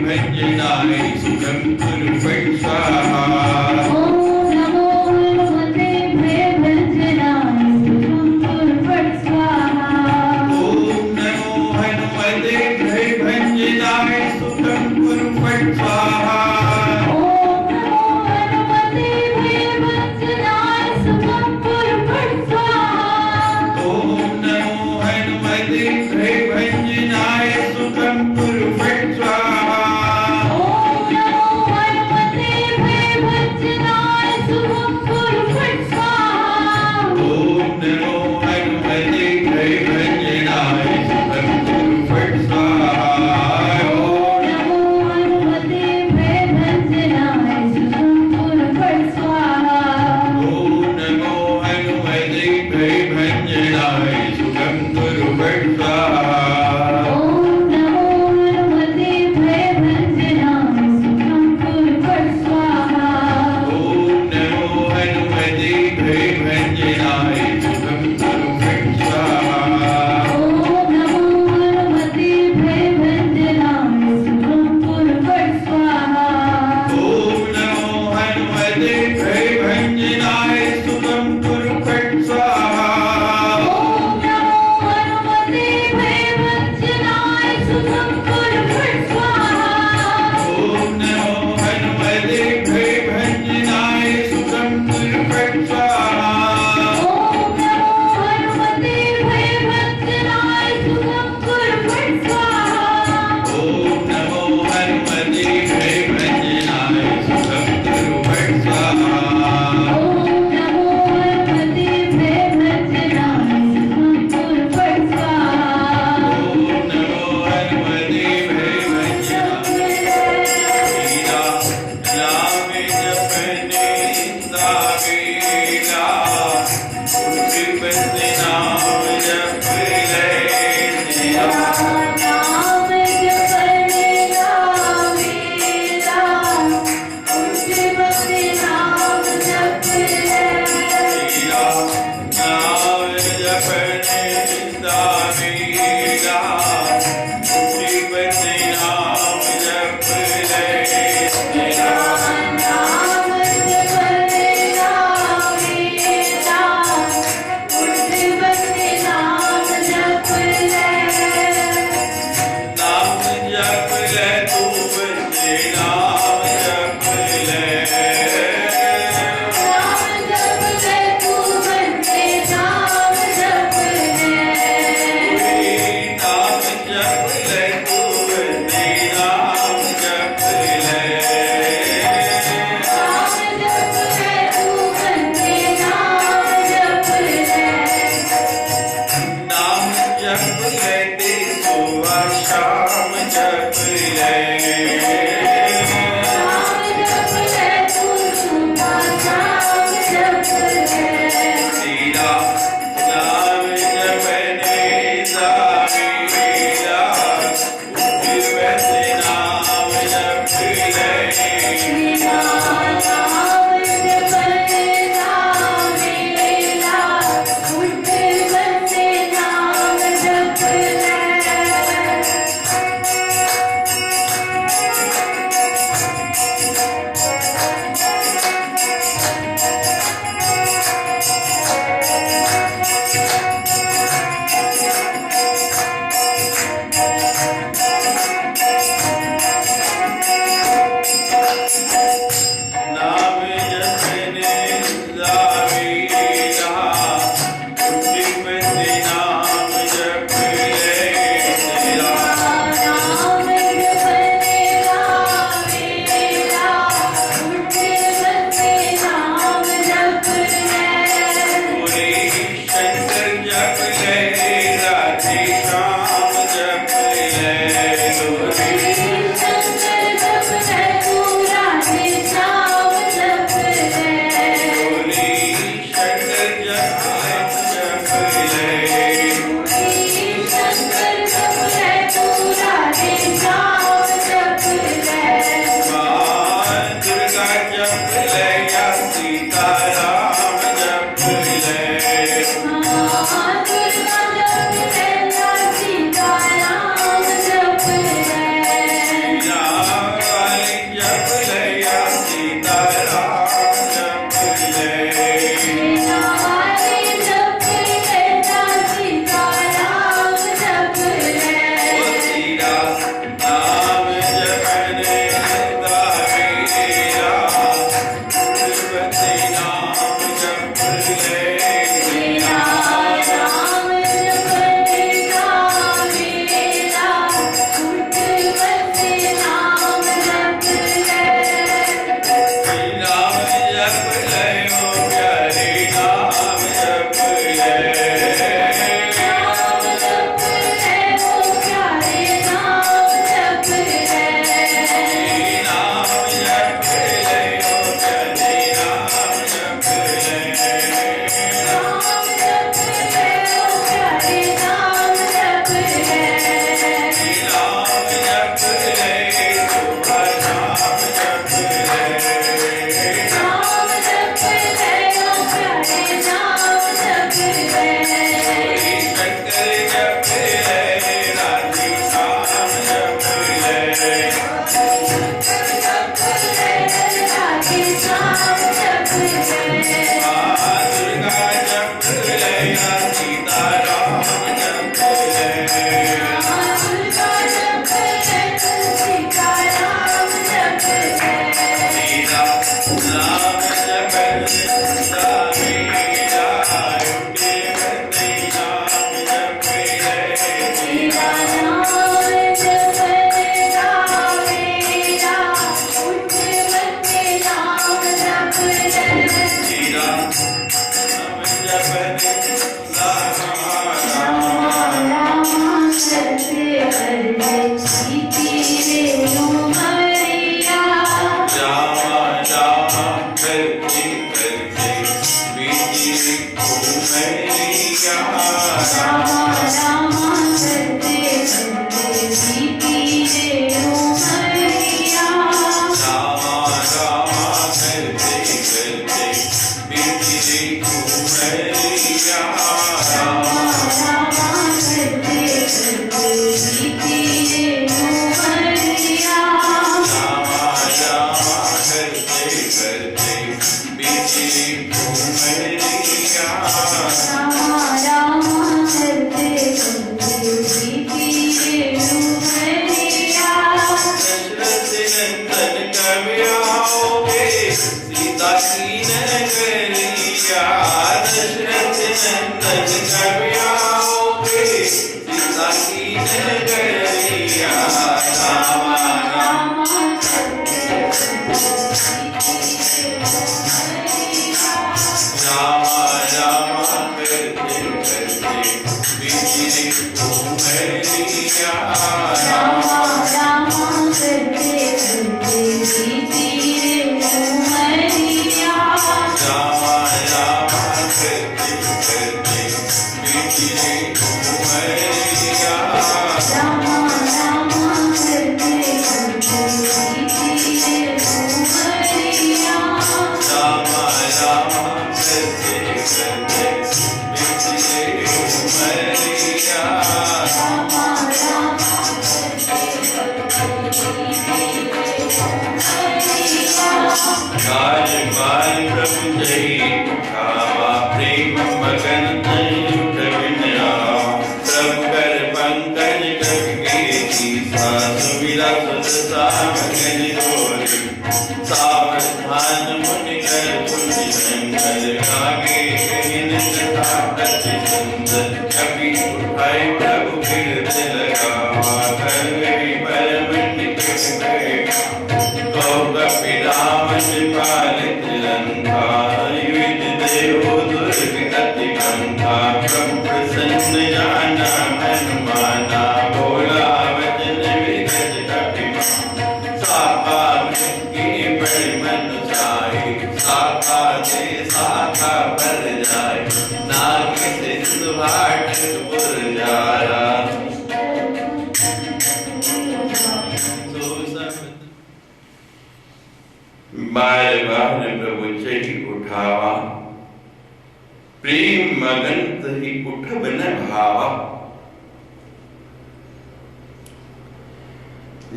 भञ्जनाय सुखं कुरु फट् स्वाहा। ॐ नमो हनुमते भयभञ्जनाय सुखं कुरु फट् स्वाहा। ॐ नमो हनुमते भयभञ्जनाय सुखं कुरु फट् स्वाहा। ॐ नमो हनुमते भयभञ्जनाय सुखं कुरु फट् स्वाहा। ॐ नमो हनुमते भयभञ्जनाय सुखं कुरु फट् स्वाहा। ॐ नमो हनुमते भयभञ्जनाय सुखं कुरु फट् स्वाहा। ॐ नमो हनुमते भयभञ्जनाय सुखं कुरु फट् स्वाहा। ॐ नमो हनुमते भयभञ्जनाय सुखं कुरु फट् स्वाहा। ॐ नमो हनुमते भयभञ्जनाय सुखं कुरु फट् स्वाहा। ॐ नमो हनुमते भयभञ्जनाय सुखं कुरु फट् स्वाहा। ॐ नमो हनुमते भयभञ्जनाय सुखं कुरु फट् स्वाहा। ॐ नमो हनुमते भयभञ्जनाय सुखं कुरु फट् स्वाहा। ॐ नमो हनुमते भयभञ्जनाय सुखं कुरु फट् स्वाहा। ॐ नमो हनुमते भयभञ्जनाय सुखं कुरु फट् स्वाहा। ॐ नमो हनुमते भयभञ्जनाय सुखं कुरु फट् स्वाहा। ॐ नमो हनुमते भयभञ्जनाय सुखं कुरु फट् स्वाहा। ॐ नमो हनुमते भयभञ्जनाय सुखं कुरु फट् स्वाहा। ॐ नमो हनुमते भयभञ्जनाय सुखं कुरु फट् स्वाहा। ॐ नमो हनुमते भयभञ्जनाय वीरा नाम जपने दावेला उठिपति नाम जप ले दिया। नाम जपने गावेला उठिपति नाम जप ले। वीरा नाम जपने दावेला उठिपति नाम जप ले दिया। नाम जपने गावेला उठिपति नाम जप ले। नाम जप ले तू बंदे नाम जप ले। नाम जप ले तू बंदे नाम जप ले। नाम जप ले तू बंदे नाम जप ले। नाम जप ले तू बंदे नाम जप ले। नाम जप ले ते सुबह शाम जप ले। नाम जप ले तू सुबह शाम जप ले। तेरा नाम जपने दावेला उठिपति नाम जप ले। तेरा नाम जपने गावेला उठिपति नाम जप ले। नाम जपने दावेला उठिपति नाम जप ले। तेरा नाम जपने गावेला उठिपति नाम जप ले। पूरे शंकर जप ले राधे श्याम जप ले। हरे शंकर जप ले तू राधे श्याम जप ले। पूरे शंकर जप ले। हरे शंकर जप ले तू राधे श्याम जप ले। मां दुर्गा जप ले या सीताराम जप ले। मां दुर्गा जप ले या सीताराम जप ले।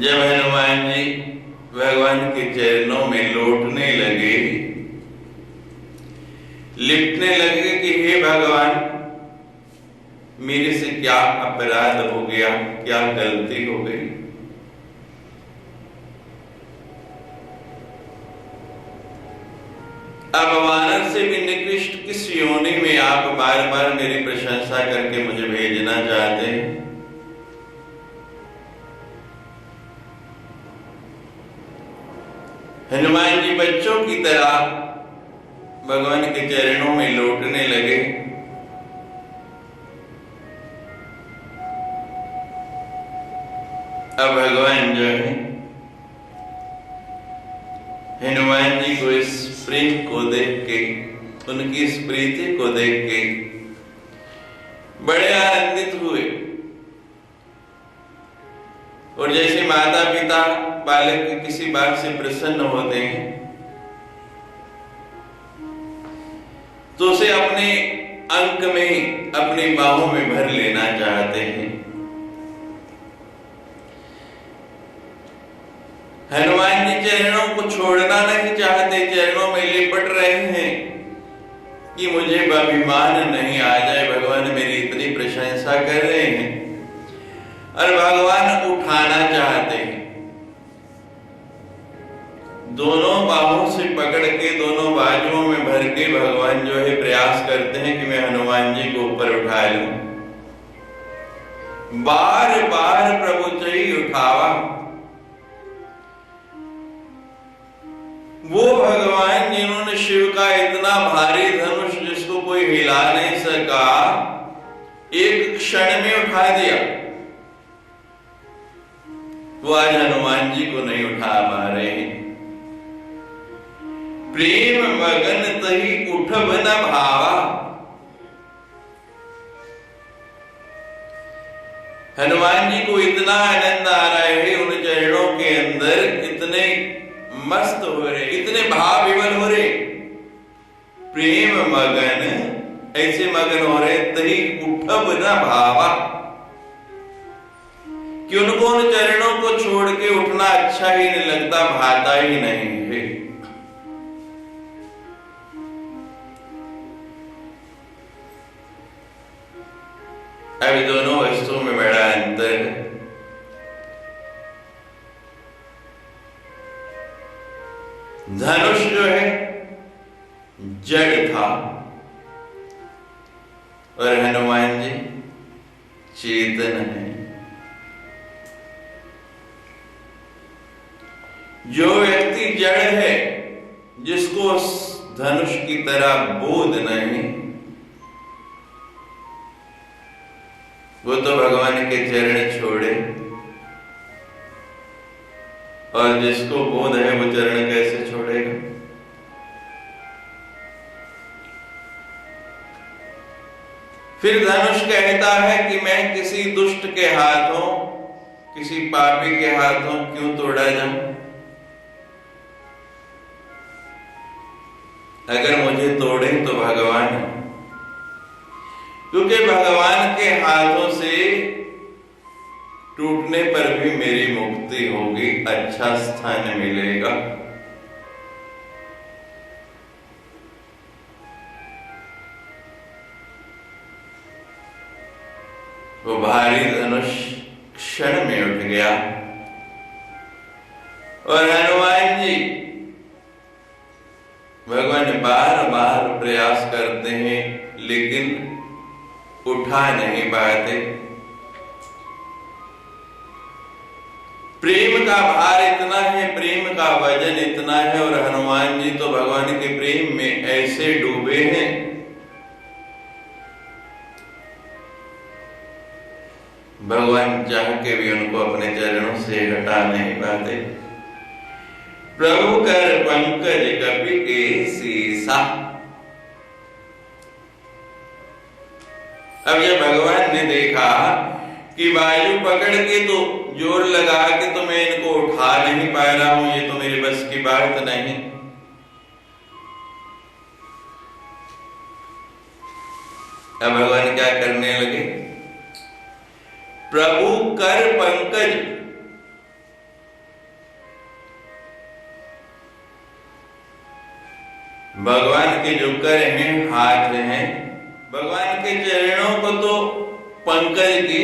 जब हनुमान जी भगवान के चरणों में लौटने लगे, लिपटने लगे कि हे भगवान, मेरे से क्या अपराध हो गया, क्या गलती हो गई। अब वानर से भी निकृष्ट किस योनि में आप बार बार मेरी प्रशंसा करके मुझे भेजना चाहते हैं। हनुमान जी बच्चों की तरह भगवान के चरणों में लौटने लगे। अब भगवान जो है हनुमान जी को इस प्रेम को देख के, उनकी इस प्रीति को देख के बड़े आनंदित हुए। और जैसे माता पिता बालक की किसी बात से प्रसन्न होते हैं तो उसे अपने अंक में, अपनी बाहों में भर लेना चाहते हैं। हनुमान जी चरणों को छोड़ना नहीं चाहते, चरणों में लिपट रहे हैं कि मुझे अभिमान नहीं आ जाए। भगवान मेरी इतनी प्रशंसा कर रहे हैं और भगवान उठाना चाहते हैं। दोनों बाहों से पकड़ के, दोनों बाजुओं में भर के भगवान जो है प्रयास करते हैं कि मैं हनुमान जी को ऊपर उठा लूं। बार बार प्रभु चई उठावा। वो भगवान जिन्होंने शिव का इतना भारी धनुष जिसको कोई हिला नहीं सका, एक क्षण में उठा दिया, वो आज हनुमान जी को नहीं उठा पा रहे हैं। प्रेम मगन तही उठब न भावा। हनुमान जी को इतना आनंद आ रहा है उन चरणों के अंदर, इतने मस्त हो रहे, इतने भाव विवल हो रहे, प्रेम मगन, ऐसे मगन हो रहे तही उठब न भावा कि उनको उन चरणों को छोड़ के उठना अच्छा ही नहीं लगता, भाता ही नहीं है। अभी दोनों वस्तुओं में बड़ा अंतर है। धनुष जो है जड़ था और हनुमान जी चेतन है। जो व्यक्ति जड़ है, जिसको धनुष की तरह बोध नहीं, वो तो भगवान के चरण छोड़े, और जिसको बोध है वो चरण कैसे छोड़ेगा? फिर धनुष कहता है कि मैं किसी दुष्ट के हाथों, किसी पापी के हाथों क्यों तोड़ा जाऊं? अगर मुझे तोड़े तो भगवान, क्योंकि भगवान के हाथों से टूटने पर भी मेरी मुक्ति होगी, अच्छा स्थान मिलेगा। वो भारी धनुष क्षण में उठ गया और हनुमान जी भगवान बार बार प्रयास करते हैं लेकिन उठा नहीं पाते। प्रेम का भार इतना है, प्रेम का वजन इतना है, और हनुमान जी तो भगवान के प्रेम में ऐसे डूबे हैं, भगवान चाह के भी उनको अपने चरणों से हटा नहीं पाते। प्रभु कर पंकज कपि के सीसा। अब जब भगवान ने देखा कि बाजू पकड़ के तो जोर लगा के तो मैं इनको उठा नहीं पा रहा हूं, ये तो मेरे बस की बात नहीं, अब भगवान क्या करने लगे? प्रभु कर पंकज, भगवान के जो कर हैं, हाथ हैं, भगवान के चरणों को तो पंकज की,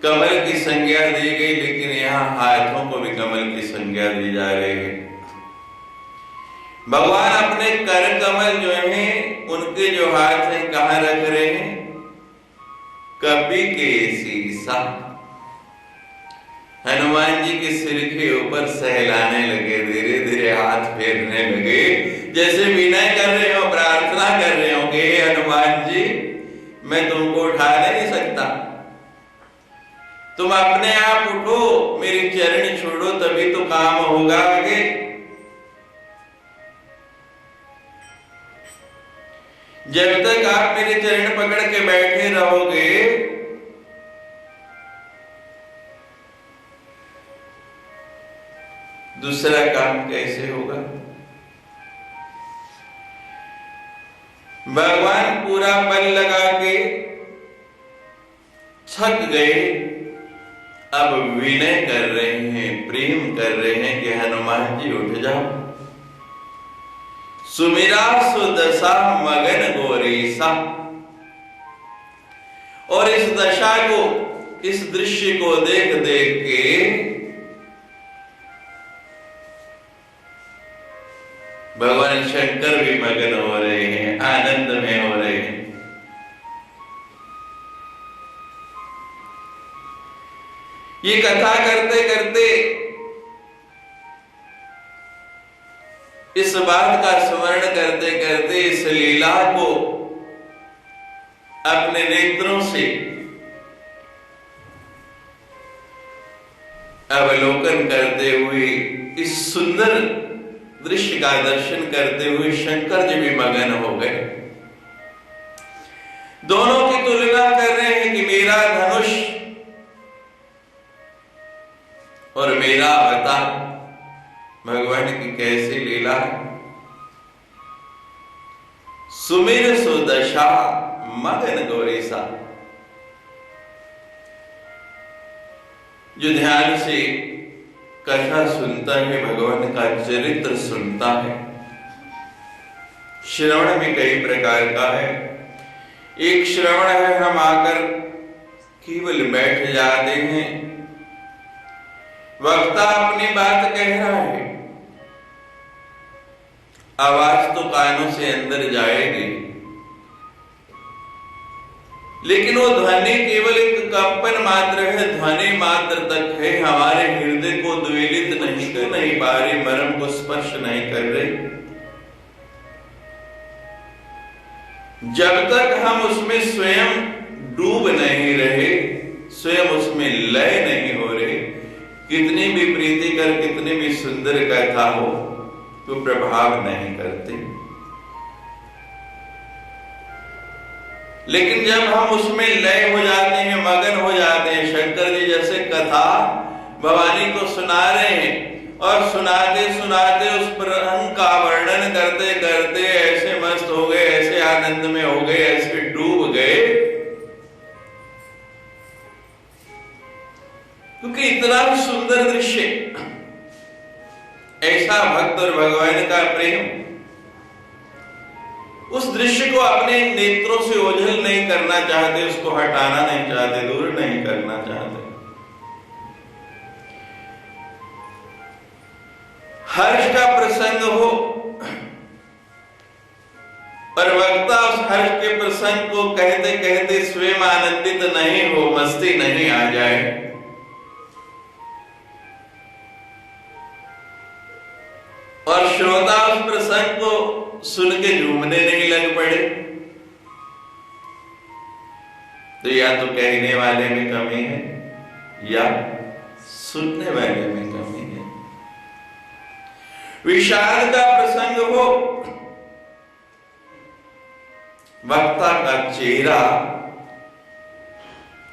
कमल की संज्ञा दी गई, लेकिन यहाँ हाथों को भी कमल की संज्ञा दी जा रही है। भगवान अपने कर कमल जो हैं, उनके जो हाथ हैं कहाँ रख रहे हैं? कपि के सीसा। हनुमान जी के सिर के ऊपर सहलाने लगे, धीरे धीरे हाथ फेरने लगे, जैसे विनय कर रहे हो, प्रार्थना कर रहे हो कि हनुमान जी मैं तुमको उठा नहीं सकता, तुम अपने आप उठो, मेरी चरण छोड़ो, तभी तो काम होगा आगे। जब तक आप मेरे चरण पकड़ के बैठे रहोगे, दूसरा काम कैसे होगा? भगवान पूरा बल लगा के थक गए अब विनय कर रहे हैं, प्रेम कर रहे हैं कि हनुमान जी उठ जाओ। सुमिरा सुदशा मगन गोरीसा। और इस दशा को, इस दृश्य को देख देख के भगवान शंकर भी मगन हो रहे हैं, आनंद में हो रहे हैं। ये कथा करते करते इस बात का स्मरण करते करते इस लीला को अपने नेत्रों से अवलोकन करते हुए, इस सुंदर दृश्य का दर्शन करते हुए शंकर जी भी मगन हो गए। दोनों की तुलना कर रहे हैं कि मेरा धनुष और मेरा अवतार, भगवान की कैसी लीला है। सुमिर सुदशा मगन गौरीसा। जो ध्यान से कथा सुनता है, भगवान का चरित्र सुनता है। श्रवण भी कई प्रकार का है। एक श्रवण है हम आकर केवल बैठ जाते हैं, वक्ता अपनी बात कह रहा है, आवाज तो कानों से अंदर जाएगी, लेकिन वो ध्वनि केवल एक कंपन मात्र है, ध्वनि मात्र तक है, हमारे हृदय को द्वेलित नहीं पा रही, मर्म को स्पर्श नहीं कर रही। जब तक हम उसमें स्वयं डूब नहीं रहे, स्वयं उसमें लय नहीं हो रहे, कितनी भी प्रीति कर, कितनी भी सुंदर कथा हो, तो प्रभाव नहीं करते। लेकिन जब हम उसमें लय हो जाते हैं, मगन हो जाते हैं, शंकर जी जैसे कथा भवानी को सुना रहे हैं और सुनाते सुनाते उस प्रसंग का वर्णन करते करते ऐसे मस्त हो गए, ऐसे आनंद में हो गए, ऐसे डूब गए, क्योंकि इतना सुंदर दृश्य, ऐसा भक्त और भगवान का प्रेम, उस दृश्य को अपने नेत्रों से ओझल नहीं करना चाहते, उसको हटाना नहीं चाहते, दूर नहीं करना चाहते। हर्ष का प्रसंग हो और वक्ता उस हर्ष के प्रसंग को कहते कहते स्वयं आनंदित नहीं हो, मस्ती नहीं आ जाए, और श्रोता उस प्रसंग को सुन के झूमने नहीं लग पड़े, तो या तो कहने वाले में कमी है या सुनने वाले में कमी है। विषाद का प्रसंग हो, वक्ता का चेहरा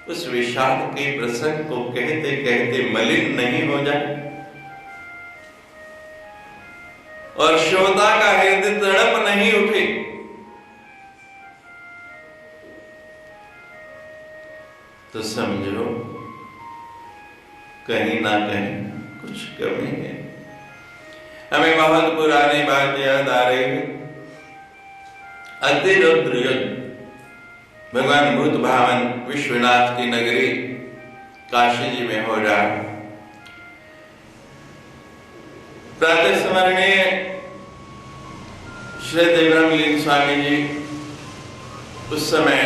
उस विषाद के प्रसंग को कहते कहते मलिन नहीं हो जाए, और श्रोता का हृदय तड़प नहीं उठे, तो समझो कहीं ना कहीं कुछ कमी है। हमें बहुत पुरानी बात याद आ रही है। अतिरुद्र युद्ध भगवान भूत भावन विश्वनाथ की नगरी काशी जी में हो रहा है। प्रातः स्मरणीय श्री देवरामलिंग स्वामी जी उस समय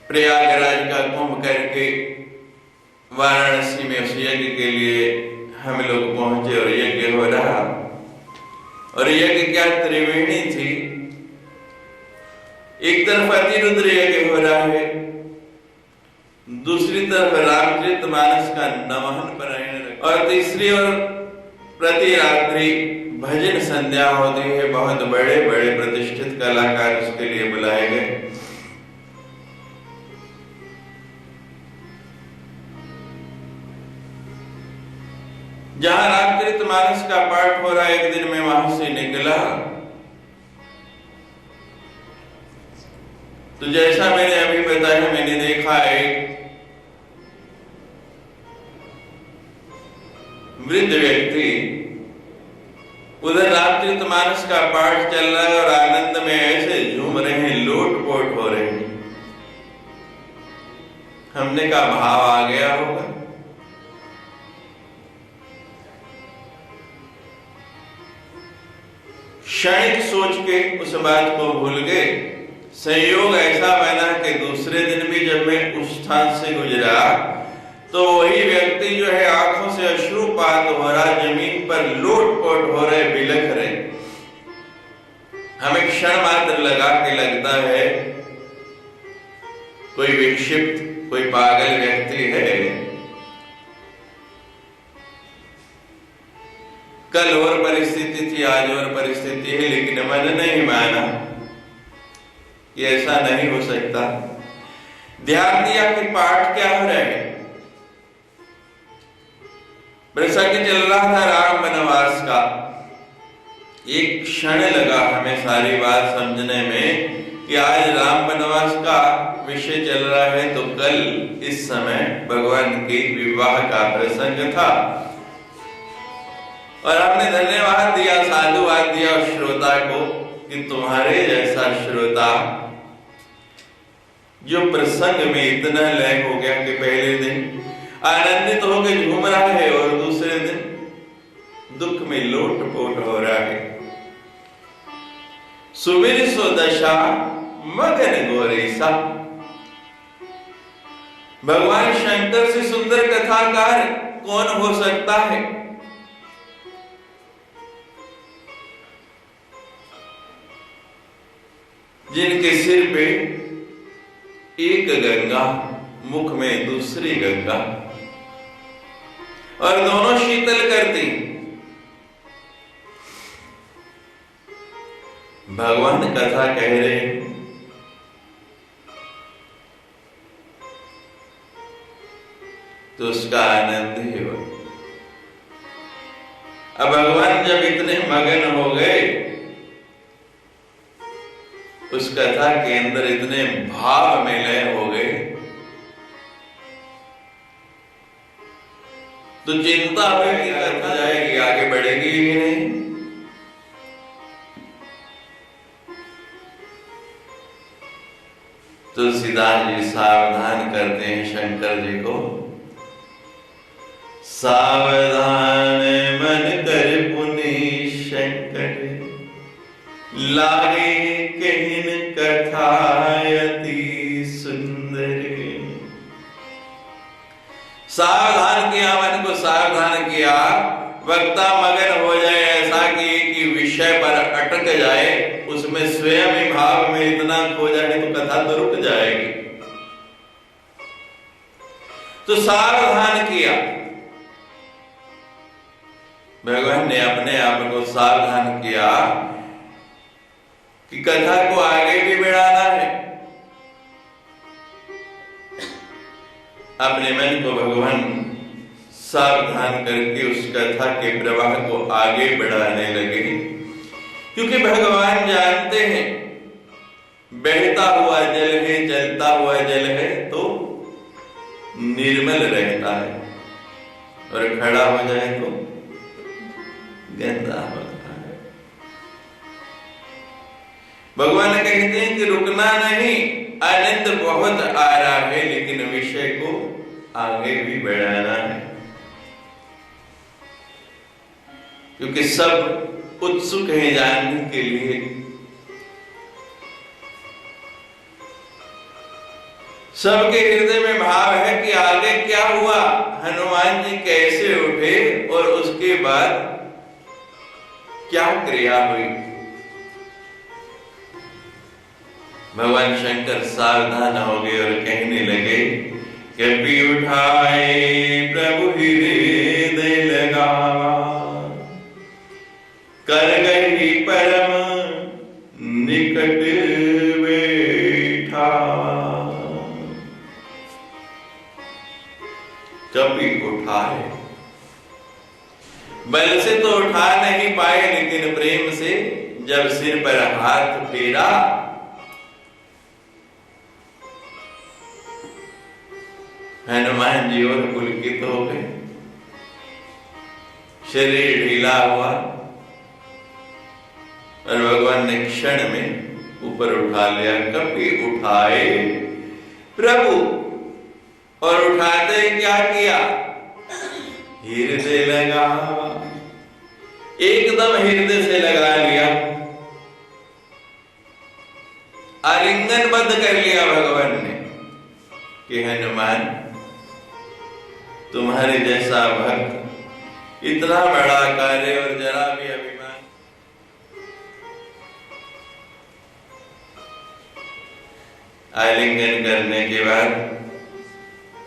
प्रयागराज का कुंभ करके वाराणसी में उस यज्ञ के लिए हम लोग पहुंचे और यज्ञ हो रहा, और यज्ञ क्या त्रिवेणी थी, एक तरफ अतिरुद्र यज्ञ हो रहा है, दूसरी तरफ रामचरितमानस का नमन पारायण, और तीसरी ओर प्रति रात्रि भजन संध्या होती है। बहुत बड़े बड़े प्रतिष्ठित कलाकार उसके लिए बुलाए गए। जहां रामचरितमानस का पाठ हो रहा, एक दिन मैं वहां से निकला तो जैसा मैंने अभी बताया, मैंने देखा एक वृद्ध व्यक्ति उधर रामचरितमानस का पाठ चल रहा है और आनंद में ऐसे झूम रहे हैं, लोटपोट हो रहे हैं। हमने कहा भाव आ गया होगा। क्षणिक सोच के उस बात को भूल गए। संयोग ऐसा बना कि दूसरे दिन भी जब मैं उस स्थान से गुजरा तो वही व्यक्ति जो है आंखों से अश्रुपात हो रहा, जमीन पर लोटपोट हो रहे, बिलख रहे। हमें क्षण मात्र लगा कि लगता है कोई विक्षिप्त, कोई पागल व्यक्ति है। कल और परिस्थिति थी, आज और परिस्थिति है, लेकिन मन नहीं माना कि ऐसा नहीं हो सकता। ध्यान दिया कि पाठ क्या हो रहा है। प्रसंग चल रहा था राम वनवास का। एक क्षण लगा हमें सारी बात समझने में कि आज राम वनवास का विषय चल रहा है, तो कल इस समय भगवान के विवाह का प्रसंग था। और हमने धन्यवाद दिया, साधुवाद दिया उस श्रोता को कि तुम्हारे जैसा श्रोता जो प्रसंग में इतना लय हो गया कि पहले दिन आनंदित होकर झूम रहा है और दूसरे दिन दुख में लोटपोट हो रहा है। सुमिर सो दशा मगन गोरेसा। भगवान शंकर से सुंदर कथाकार कौन हो सकता है? जिनके सिर पे एक गंगा, मुख में दूसरी गंगा, और दोनों शीतल करती। भगवान कथा कह रहे हैं, तो उसका आनंद ही हो। अब भगवान जब इतने मगन हो गए, उस कथा के अंदर इतने भाव में लय हो गए, तो चिंता हुई कि कथा जाएगी, आगे बढ़ेगी ही नहीं। तुलसीदास जी सावधान करते हैं शंकर जी को, सावधान मन कर पुनि शंकर, लागे कहिन कथा अति सुंदर। सावधान किया, मन को सावधान किया। वक्ता मगन हो जाए ऐसा कि विषय पर अटक जाए, उसमें स्वयं ही भाव में इतना खो जाए तो कथा तो रुक जाएगी। तो सावधान किया, भगवान ने अपने आप को सावधान किया कि कथा को आगे भी बढ़ाना है। अपने मन को भगवान सावधान करके उस कथा के प्रवाह को आगे बढ़ाने लगे, क्योंकि भगवान जानते हैं बहता हुआ जल है, चलता हुआ जल है तो निर्मल रहता है, और खड़ा हो जाए तो गंदा होता है। भगवान कहते हैं कि रुकना नहीं, आनंद बहुत आ रहा है, लेकिन विषय को आगे भी बढ़ाना है, क्योंकि सब उत्सुक हैं जानने के लिए। सबके हृदय में भाव है कि आगे क्या हुआ, हनुमान जी कैसे उठे और उसके बाद क्या क्रिया हुई। भगवान शंकर सावधान हो गए और कहने लगे, कपि उठाए प्रभु हृदय लगावा, कर गई परम निकट बैठा। कपि उठाए, बल से तो उठा नहीं पाए, लेकिन प्रेम से जब सिर पर हाथ फेरा हनुमान जी और पुलकित हो गए, शरीर ढीला हुआ और भगवान ने क्षण में ऊपर उठा लिया। कपि उठाए प्रभु, और उठाते ही क्या किया? हृदय लगा, एकदम हृदय से लगा लिया, आलिंगन बंद कर लिया भगवान ने कि हनुमान, तुम्हारे जैसा भक्त, इतना बड़ा कार्य और जरा भी अभिमान। आलिंगन करने के बाद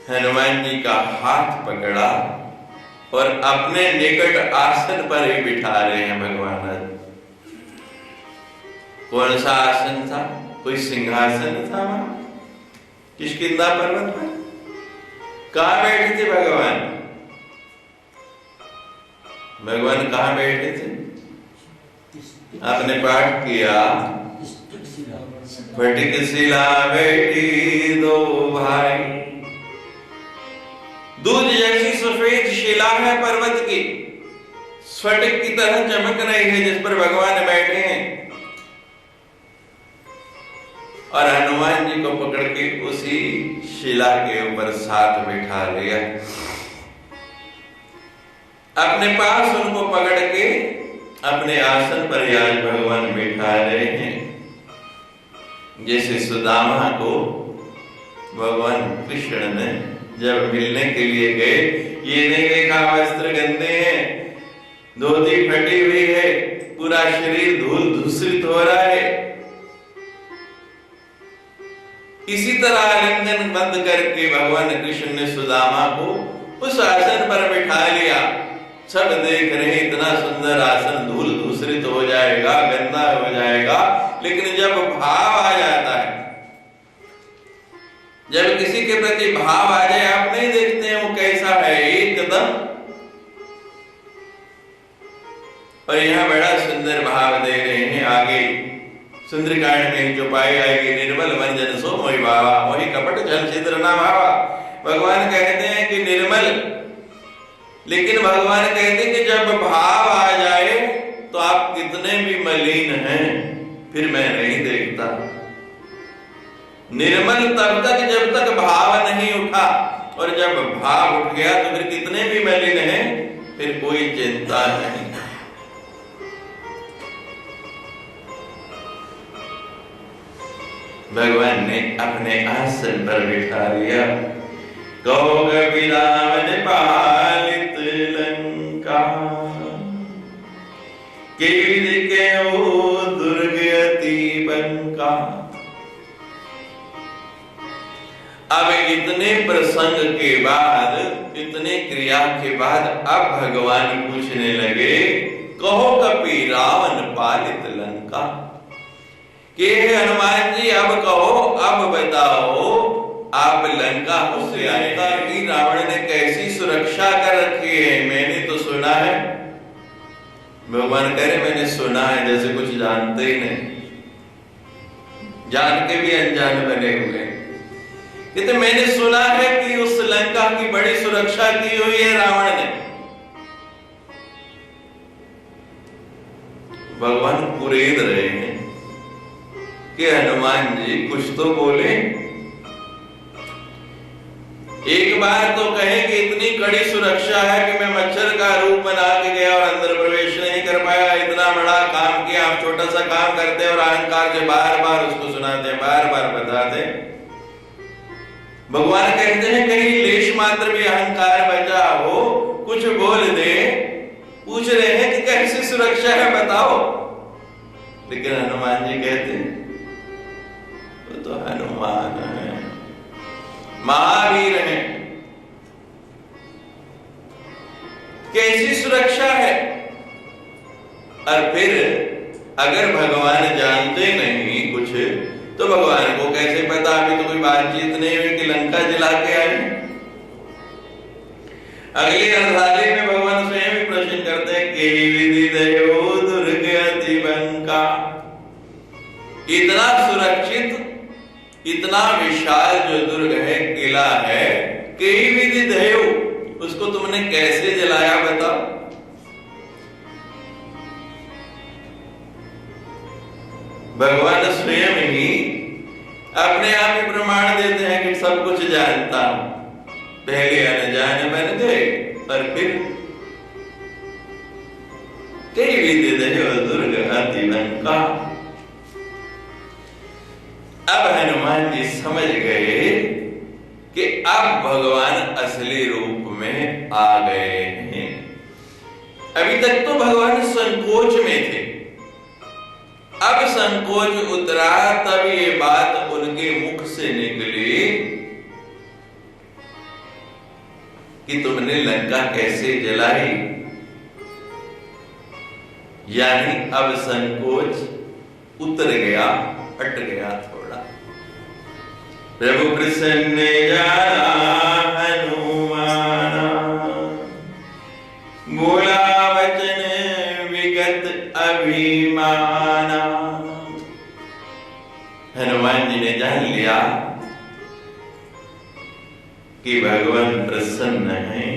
हनुमान जी का हाथ पकड़ा और अपने निकट आसन पर ही बिठा रहे हैं भगवान। कौन सा आसन था? कोई सिंहासन था वहां किष्किंधा पर्वत पर? कहां बैठे थे भगवान? भगवान कहां बैठे थे? आपने पाठ किया, फटिक शिला बैठी दो भाई। दूध जैसी सफेद शिला है पर्वत की, स्फटिक की तरह चमक रही है, जिस पर भगवान बैठे हैं। और हनुमान जी को पकड़ के उसी शिला के ऊपर साथ बिठा लिया। अपने पास उनको पकड़ के अपने आसन पर आज भगवान बिठा रहे हैं। जैसे सुदामा को भगवान कृष्ण ने जब मिलने के लिए गए, ये नहीं देखा वस्त्र गंदे हैं, धोती फटी हुई है, पूरा शरीर धूल धूसरित हो रहा है, इसी तरह आलिंगन बंद करके भगवान कृष्ण ने सुदामा को उस आसन पर बिठा लिया। सब देख रहे इतना सुंदर आसन धूल धूसरित हो जाएगा, गंदा हो जाएगा, लेकिन जब भाव आ जाता है, जब किसी के प्रति भाव आ जाए, आप नहीं देखते हैं वो कैसा है एकदम। और यहाँ बड़ा सुंदर भाव दे रहे हैं आगे सुंदरकांड में जो पाई आएगी, निर्मल मंजन सो मोहि भावा, मोहि कपट छल छिद्र ना भावा। भगवान कहते हैं कि निर्मल, लेकिन भगवान कहते हैं कि जब भाव आ जाए तो आप कितने भी मलिन हैं फिर मैं नहीं देखता। निर्मल तब तक जब तक भाव नहीं उठा, और जब भाव उठ गया तो फिर कितने भी मलिन हैं फिर कोई चिंता नहीं। भगवान ने अपने आसन पर बिठा लिया। कहो कबीर रावण पालित लंका, कीर्ति के ओ दुर्ग अति बंका। अब इतने प्रसंग के बाद, इतने क्रिया के बाद अब भगवान पूछने लगे, कहो कपि रावण पालित लंका, कि हनुमान जी अब कहो, अब बताओ आप लंका से आएगा कि रावण ने कैसी सुरक्षा कर रखी है? मैंने तो सुना है। भगवान कह रहे मैंने सुना है, जैसे कुछ जानते ही नहीं, जान के भी अनजान बने हुए। कहते मैंने सुना है कि उस लंका की बड़ी सुरक्षा की हुई है रावण ने। भगवान कुरेद रहे हैं कि हनुमान जी कुछ तो बोले। एक बार तो कहे कि इतनी कड़ी सुरक्षा है कि मैं मच्छर का रूप बना के गया और अंदर प्रवेश नहीं कर पाया, इतना बड़ा काम किया। आप छोटा सा काम करते और अहंकार से बार बार उसको सुनाते, बार बार बताते। भगवान कहते हैं कहीं लेश मात्र भी अहंकार बचा हो, कुछ बोल दे। पूछ रहे हैं कि कैसी सुरक्षा है बताओ। लेकिन हनुमान जी कहते वो तो हनुमान है, महावीर है, कैसी सुरक्षा है। और फिर अगर भगवान जानते नहीं कुछ तो भगवान को कैसे पता? अभी तो कोई बातचीत नहीं हुई कि लंका जला के आए। अगली अध्याय में भगवान स्वयं भी प्रश्न करते हैं कि विधि दयो दुर्ग अति बंका। इतना सुरक्षित, इतना विशाल जो दुर्ग है, किला है, कई विधि दयो, उसको तुमने कैसे जलाया बताओ। भगवान स्वयं ही अपने आप ही प्रमाण देते हैं कि सब कुछ जानता हूं। पहले अनजान बन गए और फिर कई विधि दयो दुर्ग अति लंका। अब हनुमान जी समझ गए कि अब भगवान असली रूप में आ गए हैं। अभी तक तो भगवान संकोच में थे, अब संकोच उतरा, तब ये बात उनके मुख से निकली कि तुमने लंका कैसे जलाई। यानी अब संकोच उतर गया, हट गया थोड़ा। प्रभु प्रसन्न जाना हनुमाना, बोला वचन विगत अभिमाना। हनुमान जी ने जान लिया कि भगवान प्रसन्न हैं।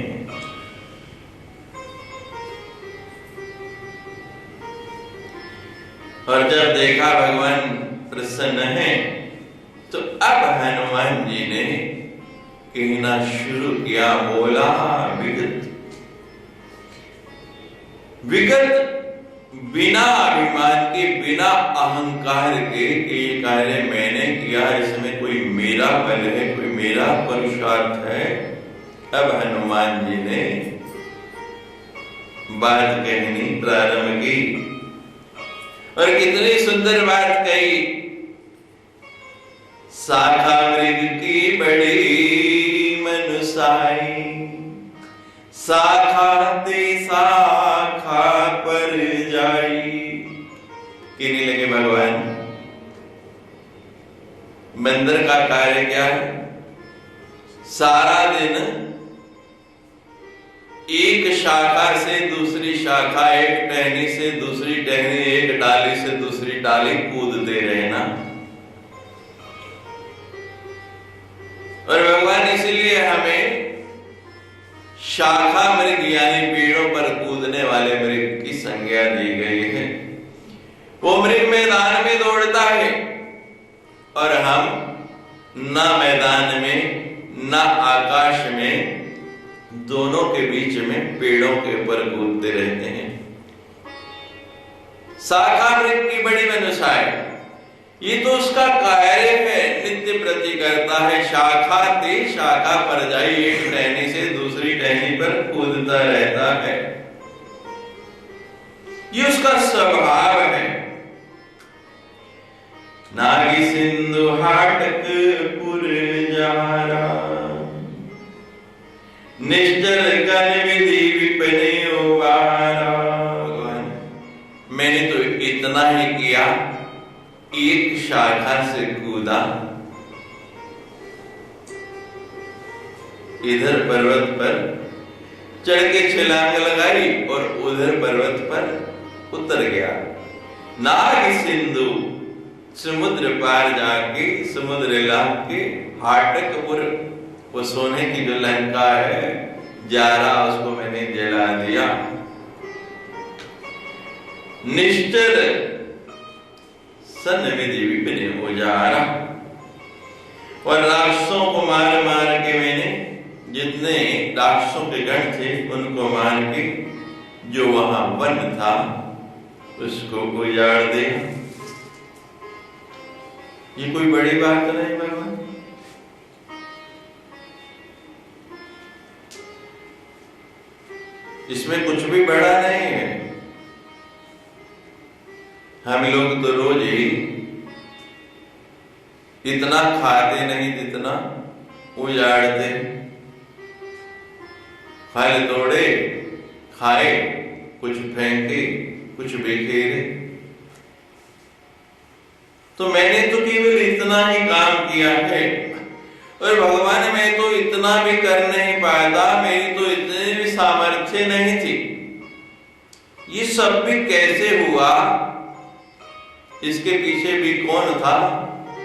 और जब देखा भगवान प्रसन्न हैं, तो अब हनुमान जी ने कहना शुरू किया, बोला विगत। विगत बिना अभिमान के, बिना अहंकार के ये कार्य मैंने किया, इसमें कोई मेरा बल है, कोई मेरा पुरुषार्थ है। अब हनुमान जी ने बात कहनी प्रारंभ की, और कितनी सुंदर बात कही। शाखा मृग की बड़ी मनुसाई, शाखा ते शाखा पर जाई। कहने लगे भगवान, बंदर का कार्य क्या है? सारा दिन एक शाखा से दूसरी शाखा, एक टहनी से दूसरी टहनी, एक डाली से दूसरी डाली कूदते रहना। और भगवान इसलिए हमें शाखा मृग यानी पेड़ों पर कूदने वाले मृग की संज्ञा दी गई है। वो मृग मैदान में दौड़ता है और हम ना मैदान में ना आकाश में, दोनों के बीच में पेड़ों के ऊपर कूदते रहते हैं। शाखा मृग की बड़ी मनुष्य, ये तो उसका कार्य है, नित्य प्रति करता है। शाखा ते शाखा पर जाई, एक टहनी से दूसरी टहनी पर कूदता रहता है, ये उसका स्वभाव है। नागी सिंधु हाटक पुर जारा, निश्चल कन विधि विपने उबारा। मैंने तो इतना ही किया, एक शाखा से कूदा, इधर पर्वत पर चढ़ के छलांग लगाई और उधर पर्वत पर उतर गया। नाग सिंधु, समुद्र पार जाके, समुद्र लाग के, हाटकपुर, वो सोने की जो लंका है जारा, उसको मैंने जला दिया। निश्चल सन विधि विपिन उजारा, और राक्षसों को मार मार के मैंने, जितने राक्षसों के गण थे उनको मार के, जो वहां वन था उसको उजाड़ दे। ये कोई बड़ी बात नहीं भगवान। इसमें कुछ भी बड़ा नहीं है। हम लोग तो रोज ही इतना खाते नहीं जितना उजाड़ते। फल तोड़े, खाए, कुछ फेंके, कुछ बिखेरे। तो मैंने तो केवल इतना ही काम किया है, और भगवान मैं तो इतना भी कर नहीं पाता, मेरी तो इतनी भी सामर्थ्य नहीं थी। ये सब भी कैसे हुआ, इसके पीछे भी कौन था,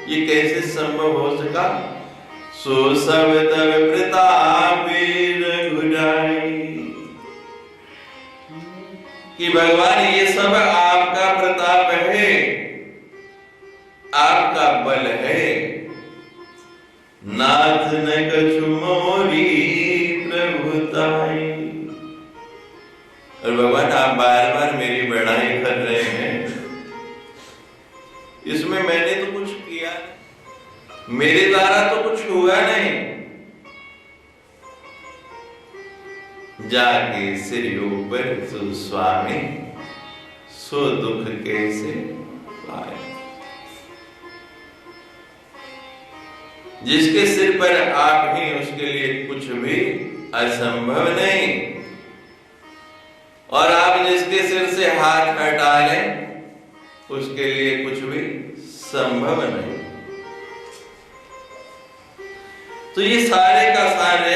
ये कैसे संभव हो सका? सो सब तब प्रतापी रघुराई। कि भगवान ये सब आपका प्रताप है, आपका बल है। नाथ न कछु मोरी प्रभुताई। और भगवान आप बार बार मेरी बड़ाई कर रहे हैं, इसमें मैंने तो कुछ किया नहीं, मेरे द्वारा तो कुछ हुआ नहीं। जाके सिर ऊपर सो स्वामी, सो दुख कैसे पाए। जिसके सिर पर आप ही, उसके लिए कुछ भी असंभव नहीं। और आप जिसके सिर से हाथ हटा लें, उसके लिए कुछ भी संभव नहीं। तो ये सारे का सारे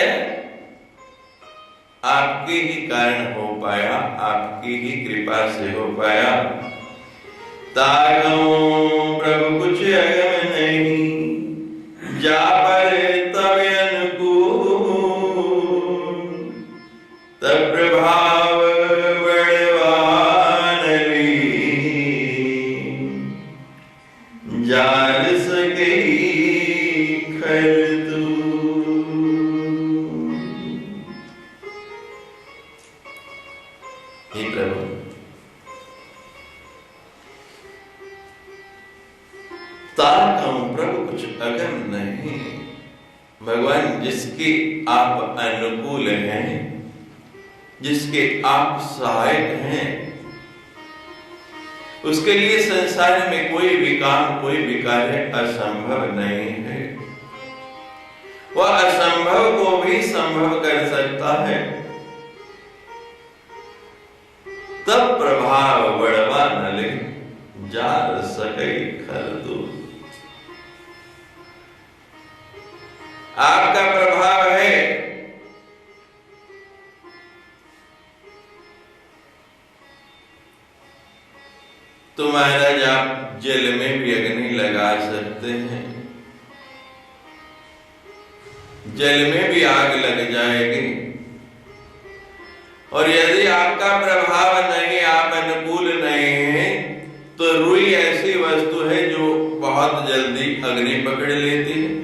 आपके ही कारण हो पाया, आपकी ही कृपा से हो पाया। ताकऊं प्रभु कुछ अगम नहीं, जा पर तब अनुकूल। तब प्रभाव बड़वान जान सके खर तू। हे प्रभु, ताकऊं प्रभु कुछ अगम नहीं। भगवान जिसके आप अनुकूल हैं, जिसके आप सहायक हैं, उसके लिए संसार में कोई भी काम, कोई भी कार्य असंभव नहीं है। वह असंभव को भी संभव कर सकता है। तब प्रभाव बड़वा नले, जार सके खर दो। आपका प्रभाव है। तो महाराज आप जल में भी अग्नि लगा सकते हैं, जल में भी आग लग जाएगी। और यदि आपका प्रभाव नहीं, आप अनुकूल नहीं है, तो रुई ऐसी वस्तु है जो बहुत जल्दी अग्नि पकड़ लेती है।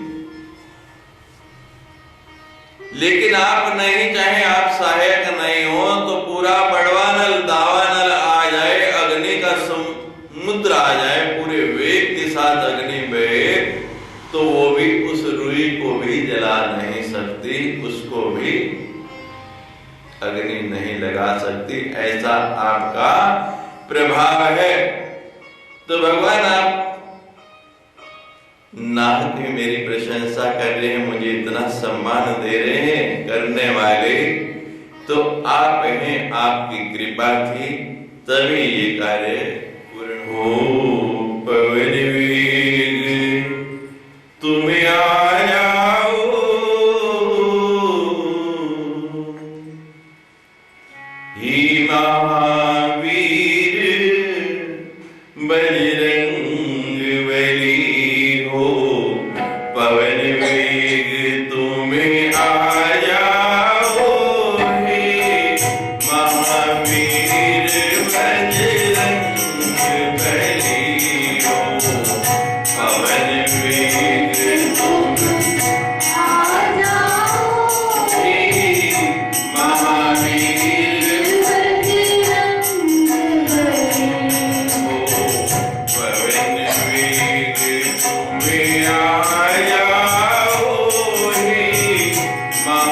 लेकिन आप नहीं चाहे, आप सहायक नहीं हो, तो पूरा बड़वानल दावानल आ जाए, अग्नि का समुद्र आ जाए, पूरे वेग के साथ अग्नि बहे, तो वो भी उस रुई को भी जला नहीं सकती, उसको भी अग्नि नहीं लगा सकती। ऐसा आपका प्रभाव है। तो भगवान आप नाथ भी मेरी प्रशंसा कर रहे हैं, मुझे इतना सम्मान दे रहे हैं करने वाले, तो आप हैं, आपकी कृपा थी तभी ये कार्य पूर्ण हो। पवन वेग तुम आ जाओ, ही महावीर बजरंग बली हो। पवन वेग तुम आ जाओ, हे महावीर बजरंग बली हो। पवन वेग तुम आ जाओ, हे महावीर बजरंग बली हो। पवन वेग तुम आ जाओ, हे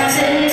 Amen.